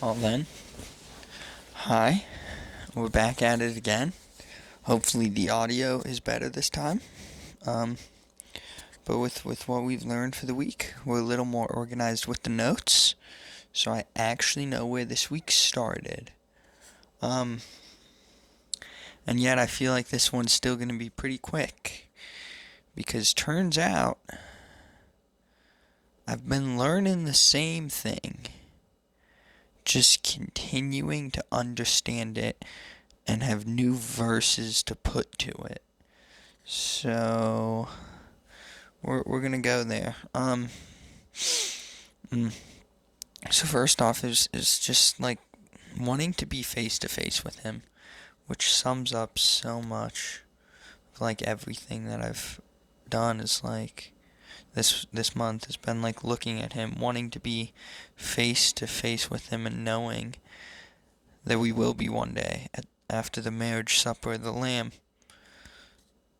Well then, hi, we're back at it again. Hopefully the audio is better this time. Um, but with what we've learned for the week, we're a little more organized with the notes, so I actually know where this week started. Um, and yet I feel like this one's still going to be pretty quick, because turns out I've been learning the same thing, just continuing to understand it and have new verses to put to it. So we're gonna go there. Mm. So first off is just like wanting to be face to face with him, which sums up so much of like everything that I've done is like this month has been like looking at him, wanting to be face to face with him and knowing that we will be one day after the marriage supper of the Lamb.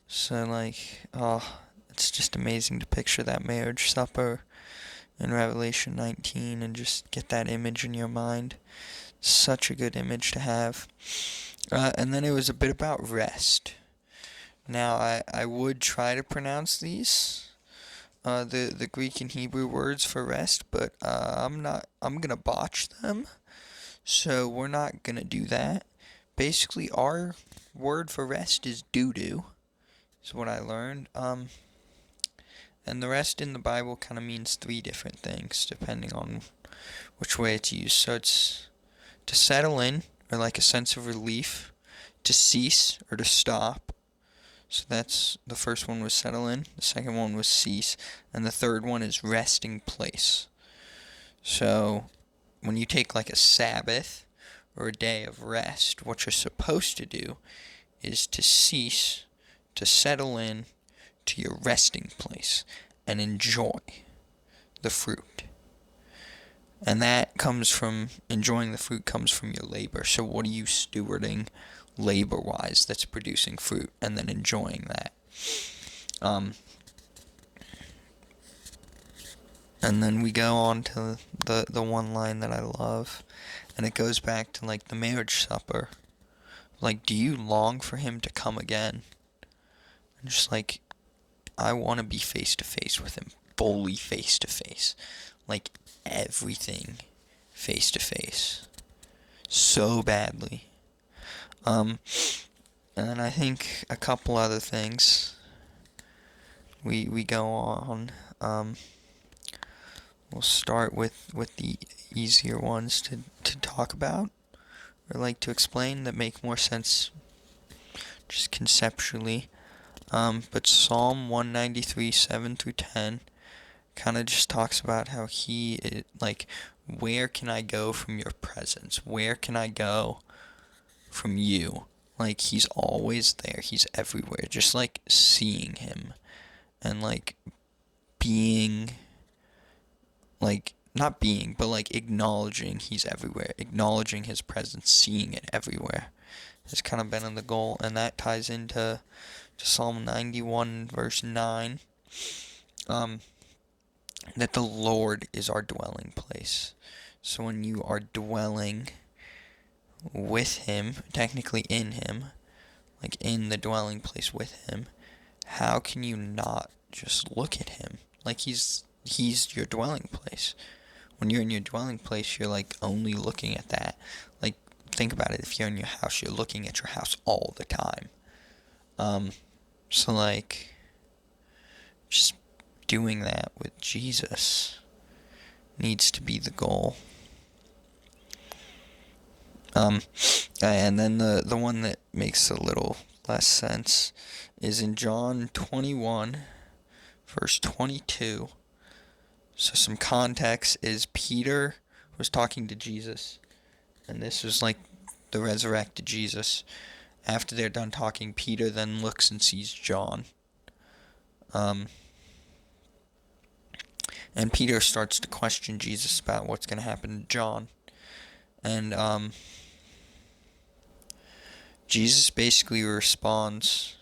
So like, oh, it's just amazing to picture that marriage supper in Revelation 19 and just get that image in your mind. Such a good image to have. And then it was a bit about rest. Now, I would try to pronounce these, the Greek and Hebrew words for rest, but I'm gonna botch them, so we're not gonna do that. Basically, our word for rest is doo-doo, is what I learned. And the rest in the Bible kind of means three different things, depending on which way it's used. So it's to settle in, or like a sense of relief, to cease, or to stop. So that's the first one was settle in, the second one was cease, and the third one is resting place. So when you take like a Sabbath or a day of rest, what you're supposed to do is to cease, to settle in to your resting place and enjoy the fruit. And that comes from enjoying the fruit comes from your labor. So what are you stewarding labor wise that's producing fruit and then enjoying that? Um, and then we go on to the one line that I love, and it goes back to like the marriage supper. Like, do you long for him to come again? And just like, I want to be face to face with him, fully face to face, like everything face to face, so badly. Um, and then I think a couple other things. We go on. We'll start with the easier ones to talk about or like to explain that make more sense just conceptually. But Psalm 193, 7 through 10 kind of just talks about how like, where can I go from your presence? Where can I go from you? Like, he's always there. He's everywhere. Just like seeing him and like being, like, not being, but like acknowledging he's everywhere. Acknowledging his presence, seeing it everywhere has kind of been in the goal. And that ties into to Psalm 91, verse 9. That the Lord is our dwelling place. So when you are dwelling with him, technically in him, like in the dwelling place with him, how can you not just look at him? Like he's your dwelling place. When you're in your dwelling place, you're like only looking at that. Like, think about it. If you're in your house, you're looking at your house all the time. So like, just doing that with Jesus needs to be the goal. And then the one that makes a little less sense is in John 21, verse 22. So some context is Peter was talking to Jesus, and this was like the resurrected Jesus. After they're done talking, Peter then looks and sees John. And Peter starts to question Jesus about what's going to happen to John. And Jesus basically responds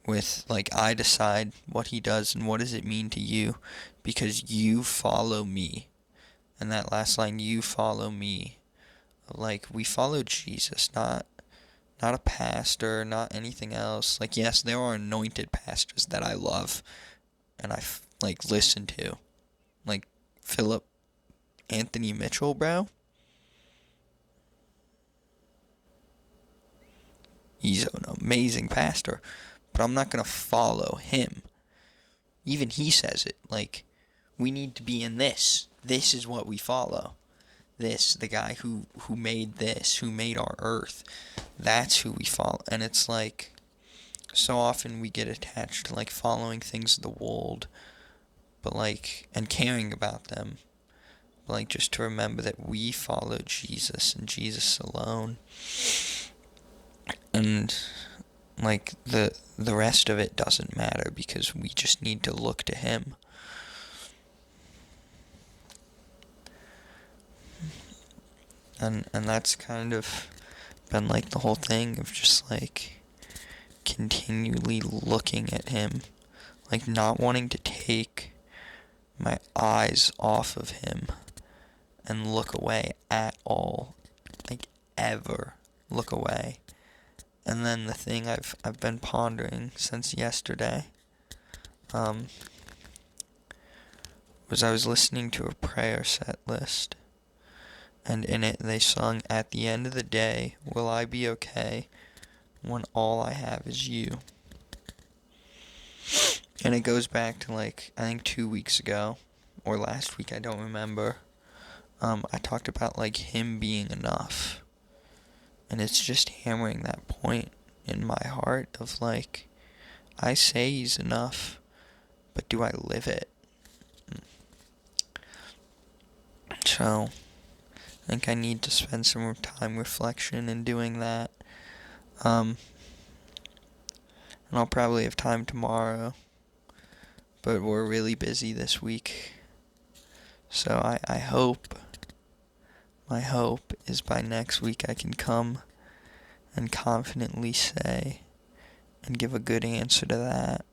with, like, I decide what he does and what does it mean to you because you follow me And that last line, you follow me. Like, we follow Jesus, not a pastor, not anything else. Like, yes, there are anointed pastors that I love and like listen to. Like Philip Anthony Mitchell, bro. He's an amazing pastor, but I'm not going to follow him. Even he says it. Like, we need to be in this. This is what we follow. This, the guy who made this, who made our earth. That's who we follow. And it's like, so often we get attached to like following things of the world, but like, and caring about them. But like, just to remember that we follow Jesus and Jesus alone. And like, the rest of it doesn't matter because we just need to look to him. And that's kind of been like the whole thing of just like continually looking at him, like not wanting to take my eyes off of him and look away at all, like ever look away. And then the thing I've been pondering since yesterday was I was listening to a prayer set list, and in it they sung, "At the end of the day, will I be okay when all I have is you?" And it goes back to like, I think 2 weeks ago, or last week, I don't remember. I talked about like him being enough. And it's just hammering that point in my heart of like, I say he's enough, but do I live it? So, I think I need to spend some time reflection in doing that. And I'll probably have time tomorrow, but we're really busy this week. So I hope, my hope is by next week I can come and confidently say and give a good answer to that.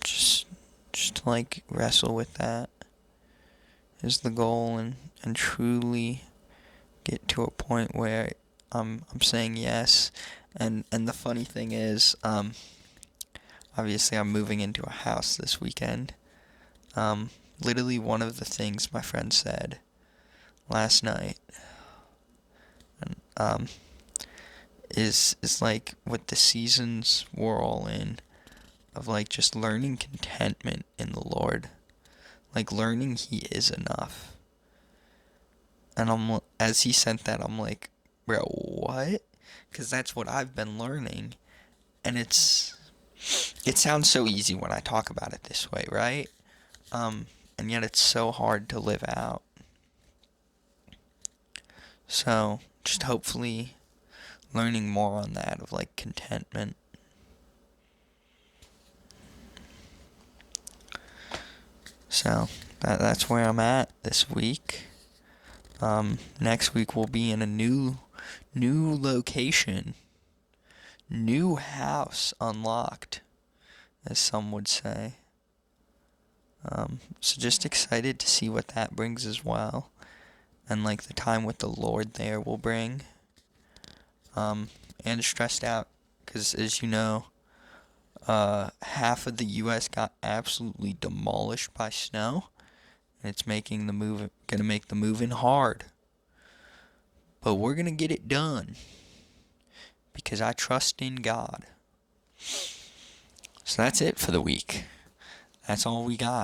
Just like wrestle with that is the goal, and truly get to a point where I'm saying yes. And the funny thing is, obviously I'm moving into a house this weekend. Literally one of the things my friend said last night, is like what the seasons we're all in, of like just learning contentment in the Lord, like learning he is enough. And as he sent that, I'm like, bro, what? Because that's what I've been learning, and it sounds so easy when I talk about it this way, right? And yet it's so hard to live out. So just hopefully learning more on that of like contentment. So that's where I'm at this week. Next week we'll be in a new location, new house unlocked, as some would say. So just excited to see what that brings as well, and like the time with the Lord there will bring. And stressed out because, as you know, half of the U.S. got absolutely demolished by snow, and it's gonna make the moving hard. But we're gonna get it done because I trust in God. So that's it for the week. That's all we got.